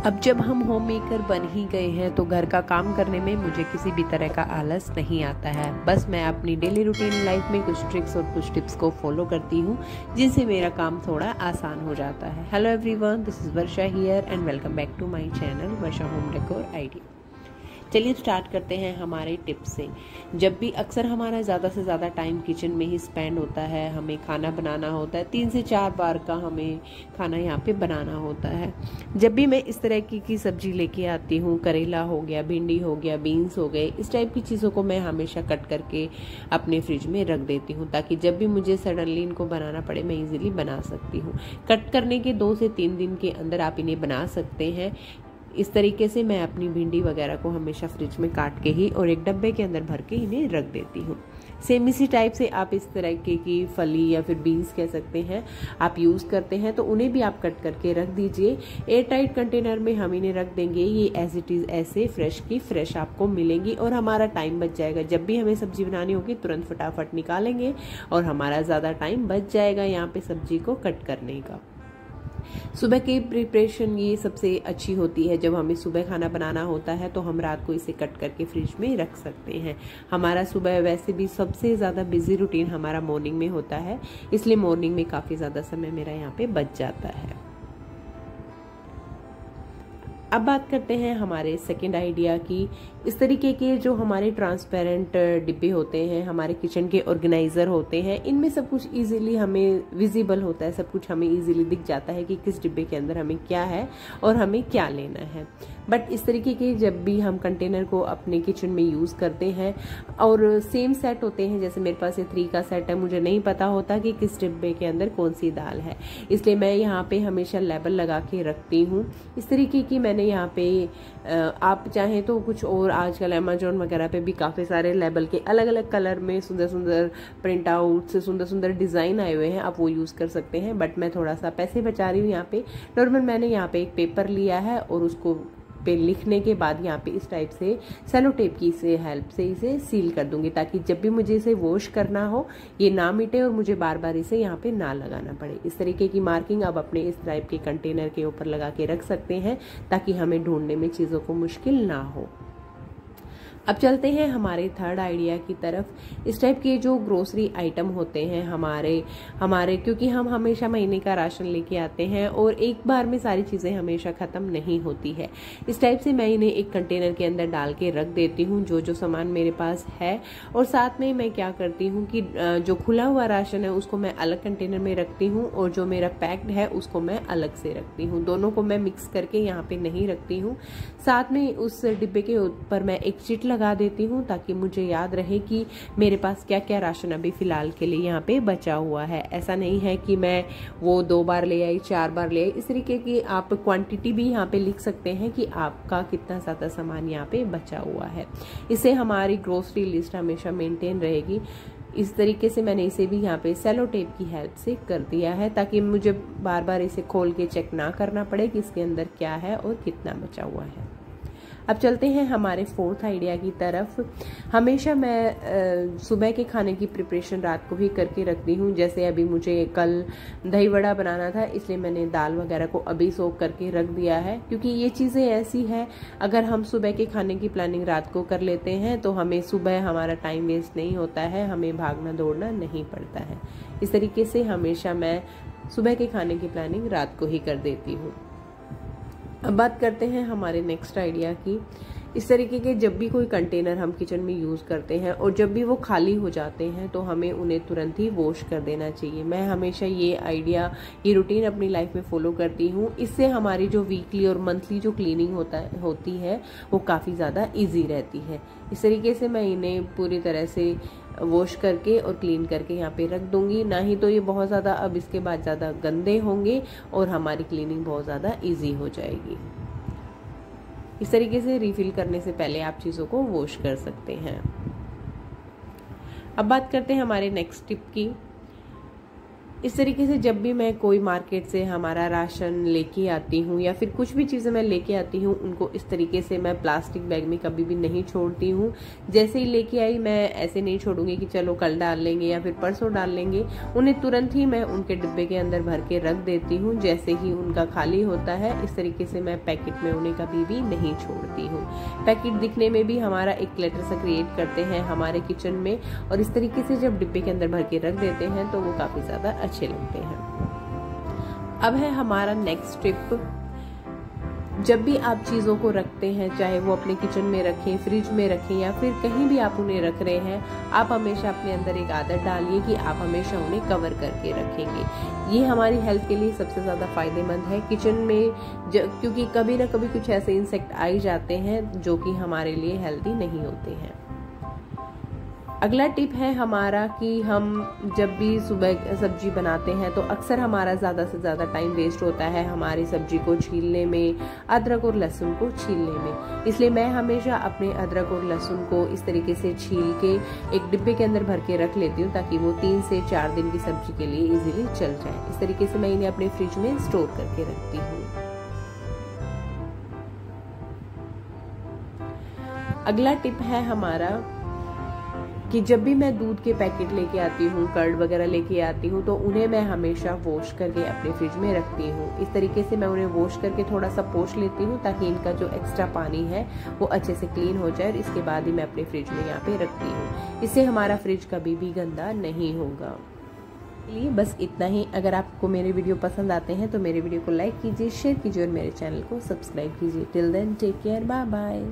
अब जब हम होम मेकर बन ही गए हैं तो घर का काम करने में मुझे किसी भी तरह का आलस नहीं आता है। बस मैं अपनी डेली रूटीन लाइफ में कुछ ट्रिक्स और कुछ टिप्स को फॉलो करती हूँ जिनसे मेरा काम थोड़ा आसान हो जाता है। Hello everyone, this is Varsha here and welcome back to my channel Varsha home decor idea. चलिए स्टार्ट करते हैं हमारे टिप्स से। जब भी अक्सर हमारा ज़्यादा से ज़्यादा टाइम किचन में ही स्पेंड होता है, हमें खाना बनाना होता है, 3 से 4 बार का हमें खाना यहाँ पे बनाना होता है। जब भी मैं इस तरह की सब्जी लेके आती हूँ, करेला हो गया, भिंडी हो गया, बीन्स हो गए, इस टाइप की चीज़ों को मैं हमेशा कट करके अपने फ्रिज में रख देती हूँ ताकि जब भी मुझे सडनली इनको बनाना पड़े मैं इजीली बना सकती हूँ। कट करने के 2 से 3 दिन के अंदर आप इन्हें बना सकते हैं। इस तरीके से मैं अपनी भिंडी वगैरह को हमेशा फ्रिज में काट के ही और एक डब्बे के अंदर भर के इन्हें रख देती हूँ। सेम इसी टाइप से आप इस तरह की फली या फिर बीन्स कह सकते हैं आप यूज़ करते हैं तो उन्हें भी आप कट करके रख दीजिए। एयर टाइट कंटेनर में हम इन्हें रख देंगे, ये एज इट इज़ ऐसे फ्रेश की फ्रेश आपको मिलेंगी और हमारा टाइम बच जाएगा। जब भी हमें सब्जी बनानी होगी तुरंत फटाफट निकालेंगे और हमारा ज़्यादा टाइम बच जाएगा यहाँ पे सब्जी को कट करने का। सुबह की प्रिपरेशन ये सबसे अच्छी होती है। जब हमें सुबह खाना बनाना होता है तो हम रात को इसे कट करके फ्रिज में रख सकते हैं। हमारा सुबह वैसे भी सबसे ज़्यादा बिजी रूटीन हमारा मॉर्निंग में होता है, इसलिए मॉर्निंग में काफ़ी ज़्यादा समय मेरा यहाँ पे बच जाता है। अब बात करते हैं हमारे सेकंड आइडिया की। इस तरीके के जो हमारे ट्रांसपेरेंट डिब्बे होते हैं, हमारे किचन के ऑर्गेनाइजर होते हैं, इनमें सब कुछ इजीली हमें विजिबल होता है, सब कुछ हमें इजीली दिख जाता है कि किस डिब्बे के अंदर हमें क्या है और हमें क्या लेना है। बट इस तरीके के जब भी हम कंटेनर को अपने किचन में यूज़ करते हैं और सेम सेट होते हैं, जैसे मेरे पास ये 3 का सेट है, मुझे नहीं पता होता कि किस डिब्बे के अंदर कौन सी दाल है, इसलिए मैं यहाँ पे हमेशा लेबल लगा के रखती हूँ। इस तरीके की मैंने यहाँ पे आप चाहें तो कुछ और आजकल अमेजोन वगैरह पे भी काफ़ी सारे लेबल के अलग अलग कलर में सुंदर सुंदर प्रिंट आउट से सुंदर सुंदर डिज़ाइन आए हुए हैं, आप वो यूज़ कर सकते हैं। बट मैं थोड़ा सा पैसे बचा रही हूँ यहाँ पे। नॉर्मल मैंने यहाँ पे एक पेपर लिया है और उसको पे लिखने के बाद यहाँ पे इस टाइप से सेलो टेप की से हेल्प से इसे सील कर दूंगी ताकि जब भी मुझे इसे वॉश करना हो ये ना मिटे और मुझे बार बार इसे यहाँ पे ना लगाना पड़े। इस तरीके की मार्किंग आप अपने इस टाइप के कंटेनर के ऊपर लगा के रख सकते हैं ताकि हमें ढूंढने में चीज़ों को मुश्किल ना हो। अब चलते हैं हमारे थर्ड आइडिया की तरफ। इस टाइप के जो ग्रोसरी आइटम होते हैं हमारे क्योंकि हम हमेशा महीने का राशन लेके आते हैं और एक बार में सारी चीज़ें हमेशा ख़त्म नहीं होती है। इस टाइप से मैं इन्हें एक कंटेनर के अंदर डाल के रख देती हूँ जो सामान मेरे पास है। और साथ में मैं क्या करती हूँ कि जो खुला हुआ राशन है उसको मैं अलग कंटेनर में रखती हूँ और जो मेरा पैक्ड है उसको मैं अलग से रखती हूँ। दोनों को मैं मिक्स करके यहाँ पे नहीं रखती हूँ। साथ में उस डिब्बे के ऊपर मैं एक चिट लगा देती हूँ ताकि मुझे याद रहे कि मेरे पास क्या क्या राशन अभी फिलहाल के लिए यहाँ पे बचा हुआ है। ऐसा नहीं है कि मैं वो 2 बार ले आई, 4 बार ले आई। इस तरीके की आप क्वांटिटी भी यहाँ पे लिख सकते हैं कि आपका कितना ज़्यादा सामान यहाँ पे बचा हुआ है। इससे हमारी ग्रोसरी लिस्ट हमेशा मेंटेन रहेगी। इस तरीके से मैंने इसे भी यहाँ पे सेलो टेप की हेल्प से कर दिया है ताकि मुझे बार बार इसे खोल के चेक ना करना पड़े कि इसके अंदर क्या है और कितना बचा हुआ है। अब चलते हैं हमारे फोर्थ आइडिया की तरफ। हमेशा मैं सुबह के खाने की प्रिपरेशन रात को ही करके रखती हूँ। जैसे अभी मुझे कल दही वड़ा बनाना था इसलिए मैंने दाल वगैरह को अभी सोक करके रख दिया है, क्योंकि ये चीज़ें ऐसी हैं अगर हम सुबह के खाने की प्लानिंग रात को कर लेते हैं तो हमें सुबह हमारा टाइम वेस्ट नहीं होता है, हमें भागना दौड़ना नहीं पड़ता है। इस तरीके से हमेशा मैं सुबह के खाने की प्लानिंग रात को ही कर देती हूँ। अब बात करते हैं हमारे नेक्स्ट आइडिया की। इस तरीके के जब भी कोई कंटेनर हम किचन में यूज़ करते हैं और जब भी वो खाली हो जाते हैं तो हमें उन्हें तुरंत ही वॉश कर देना चाहिए। मैं हमेशा ये रूटीन अपनी लाइफ में फॉलो करती हूँ। इससे हमारी जो वीकली और मंथली जो क्लीनिंग होती है वो काफ़ी ज़्यादा ईजी रहती है। इस तरीके से मैं इन्हें पूरी तरह से वॉश करके और क्लीन करके यहाँ पे रख दूंगी, ना ही तो ये बहुत ज़्यादा अब इसके बाद ज़्यादा गंदे होंगे और हमारी क्लीनिंग बहुत ज़्यादा ईजी हो जाएगी। इस तरीके से रिफिल करने से पहले आप चीज़ों को वॉश कर सकते हैं। अब बात करते हैं हमारे नेक्स्ट टिप की। इस तरीके से जब भी मैं कोई मार्केट से हमारा राशन लेके आती हूँ या फिर कुछ भी चीज़ें मैं लेके आती हूँ, उनको इस तरीके से मैं प्लास्टिक बैग में कभी भी नहीं छोड़ती हूँ। जैसे ही लेके आई मैं ऐसे नहीं छोड़ूंगी कि चलो कल डाल लेंगे या फिर परसों डाल लेंगे। उन्हें तुरंत ही मैं उनके डिब्बे के अंदर भर के रख देती हूँ। जैसे ही उनका खाली होता है इस तरीके से मैं पैकेट में उन्हें कभी भी नहीं छोड़ती हूँ। पैकेट दिखने में भी हमारा एक क्लटर सा क्रिएट करते हैं हमारे किचन में, और इस तरीके से जब डिब्बे के अंदर भर के रख देते हैं तो वो काफ़ी ज़्यादा अच्छे लगते हैं। अब है हमारा नेक्स्ट टिप। जब भी आप चीज़ों को रखते हैं, चाहे वो अपने किचन में रखें, फ्रिज में रखें या फिर कहीं भी आप उन्हें रख रहे हैं, आप हमेशा अपने अंदर एक आदत डालिए कि आप हमेशा उन्हें कवर करके रखेंगे। ये हमारी हेल्थ के लिए सबसे ज़्यादा फायदेमंद है किचन में, क्योंकि कभी ना कभी कुछ ऐसे इंसेक्ट आ ही जाते हैं जो कि हमारे लिए हेल्दी नहीं होते हैं। अगला टिप है हमारा कि हम जब भी सुबह सब्जी बनाते हैं तो अक्सर हमारा ज़्यादा से ज़्यादा टाइम वेस्ट होता है हमारी सब्जी को छीलने में, अदरक और लहसुन को छीलने में। इसलिए मैं हमेशा अपने अदरक और लहसुन को इस तरीके से छील के एक डिब्बे के अंदर भर के रख लेती हूँ ताकि वो 3 से 4 दिन की सब्जी के लिए इजीली चल जाए। इस तरीके से मैं इन्हें अपने फ्रिज में स्टोर करके रखती हूँ। अगला टिप है हमारा कि जब भी मैं दूध के पैकेट लेके आती हूँ, कर्ड वगैरह लेके आती हूँ, तो उन्हें मैं हमेशा वॉश करके अपने फ्रिज में रखती हूँ। इस तरीके से मैं उन्हें वॉश करके थोड़ा सा पोंछ लेती हूँ ताकि इनका जो एक्स्ट्रा पानी है वो अच्छे से क्लीन हो जाए, और इसके बाद ही मैं अपने फ्रिज में यहाँ पे रखती हूँ। इससे हमारा फ्रिज कभी भी गंदा नहीं होगा। चलिए बस इतना ही। अगर आपको मेरे वीडियो पसंद आते हैं तो मेरे वीडियो को लाइक कीजिए, शेयर कीजिए और मेरे चैनल को सब्सक्राइब कीजिए। Till then take care, bye bye.